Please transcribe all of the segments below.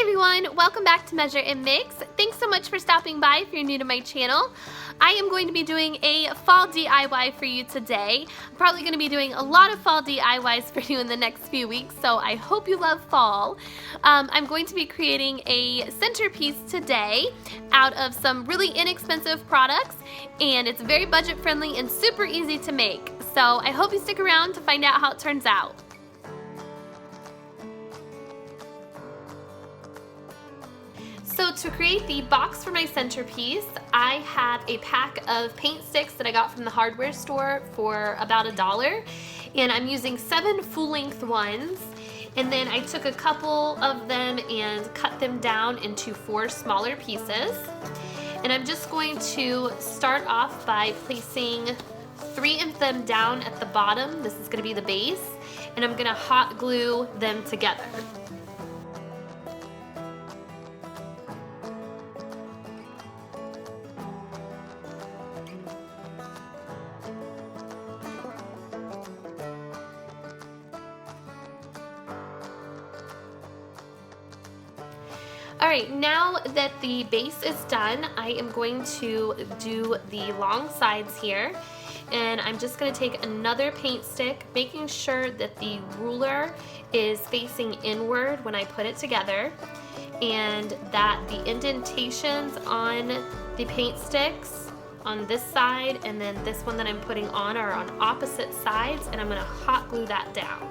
everyone, welcome back to Measure and Mix. Thanks so much for stopping by if you're new to my channel. I am going to be doing a fall DIY for you today. I'm probably going to be doing a lot of fall DIYs for you in the next few weeks, so I hope you love fall. I'm going to be creating a centerpiece today out of some really inexpensive products, and it's very budget friendly and super easy to make. So I hope you stick around to find out how it turns out. So to create the box for my centerpiece, I have a pack of paint sticks that I got from the hardware store for about $1, and I'm using 7 full-length ones. And then I took a couple of them and cut them down into 4 smaller pieces. And I'm just going to start off by placing 3 of them down at the bottom. This is going to be the base, and I'm going to hot glue them together. Alright, now that the base is done, I am going to do the long sides here, and I'm just going to take another paint stick, making sure that the ruler is facing inward when I put it together, and that the indentations on the paint sticks on this side and then this one that I'm putting on are on opposite sides, and I'm going to hot glue that down.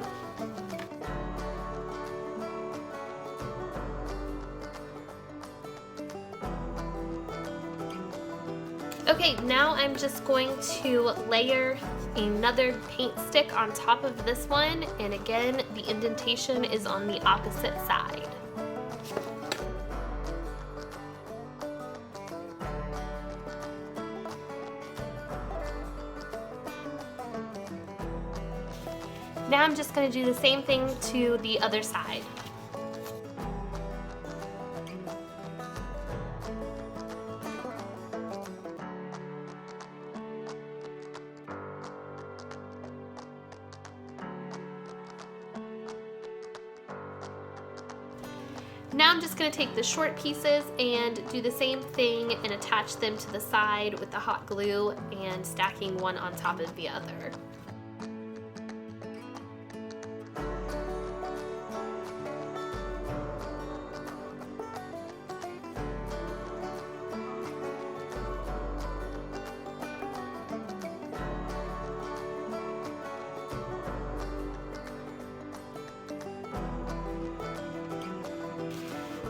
Okay, now I'm just going to layer another paint stick on top of this one, and again, the indentation is on the opposite side. Now I'm just going to do the same thing to the other side. Now I'm just going to take the short pieces and do the same thing and attach them to the side with the hot glue and stacking one on top of the other.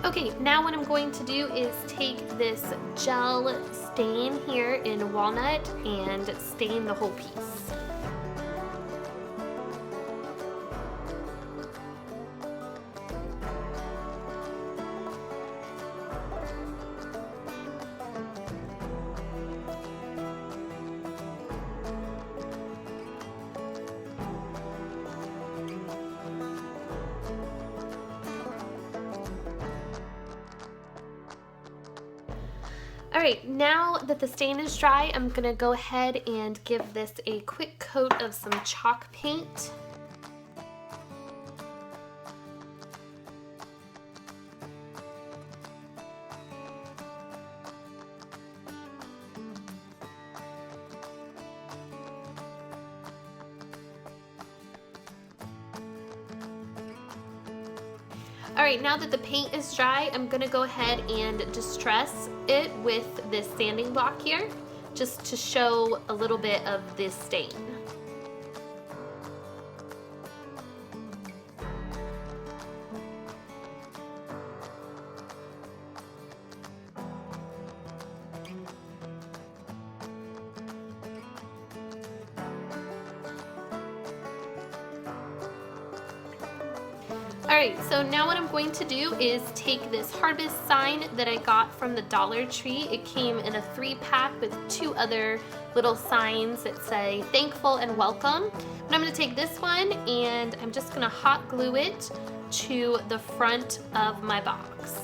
Okay, now what I'm going to do is take this gel stain here in walnut and stain the whole piece. Alright, now that the stain is dry, I'm going to go ahead and give this a quick coat of some chalk paint. Alright, now that the paint is dry, I'm going to go ahead and distress it with this sanding block here, just to show a little bit of this stain. Alright, so now what I'm going to do is take this harvest sign that I got from the Dollar Tree. It came in a 3-pack with 2 other little signs that say thankful and welcome. But I'm going to take this one and I'm just going to hot glue it to the front of my box.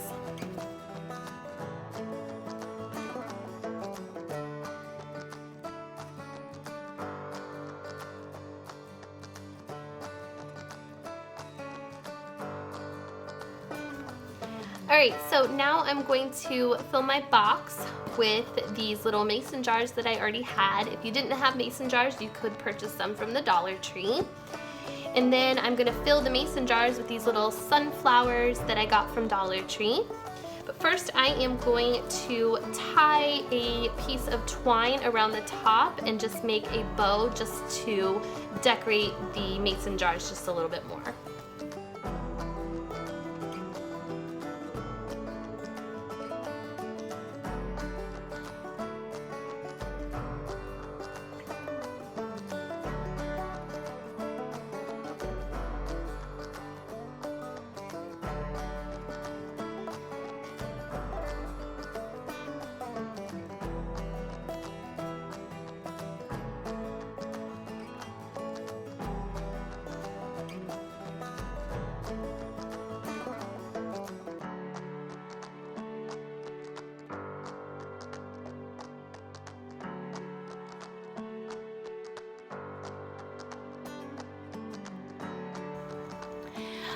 Alright, so now I'm going to fill my box with these little mason jars that I already had. If you didn't have mason jars, you could purchase some from the Dollar Tree. And then I'm going to fill the mason jars with these little sunflowers that I got from Dollar Tree. But first I am going to tie a piece of twine around the top and just make a bow just to decorate the mason jars just a little bit more.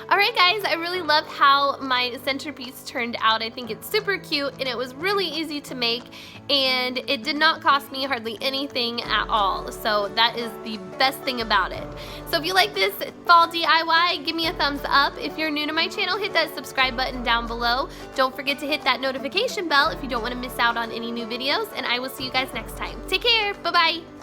Alright guys, I really love how my centerpiece turned out. I think it's super cute and it was really easy to make, and it did not cost me hardly anything at all. So that is the best thing about it. So if you like this fall DIY, give me a thumbs up. If you're new to my channel, hit that subscribe button down below. Don't forget to hit that notification bell if you don't want to miss out on any new videos, and I will see you guys next time. Take care, bye-bye.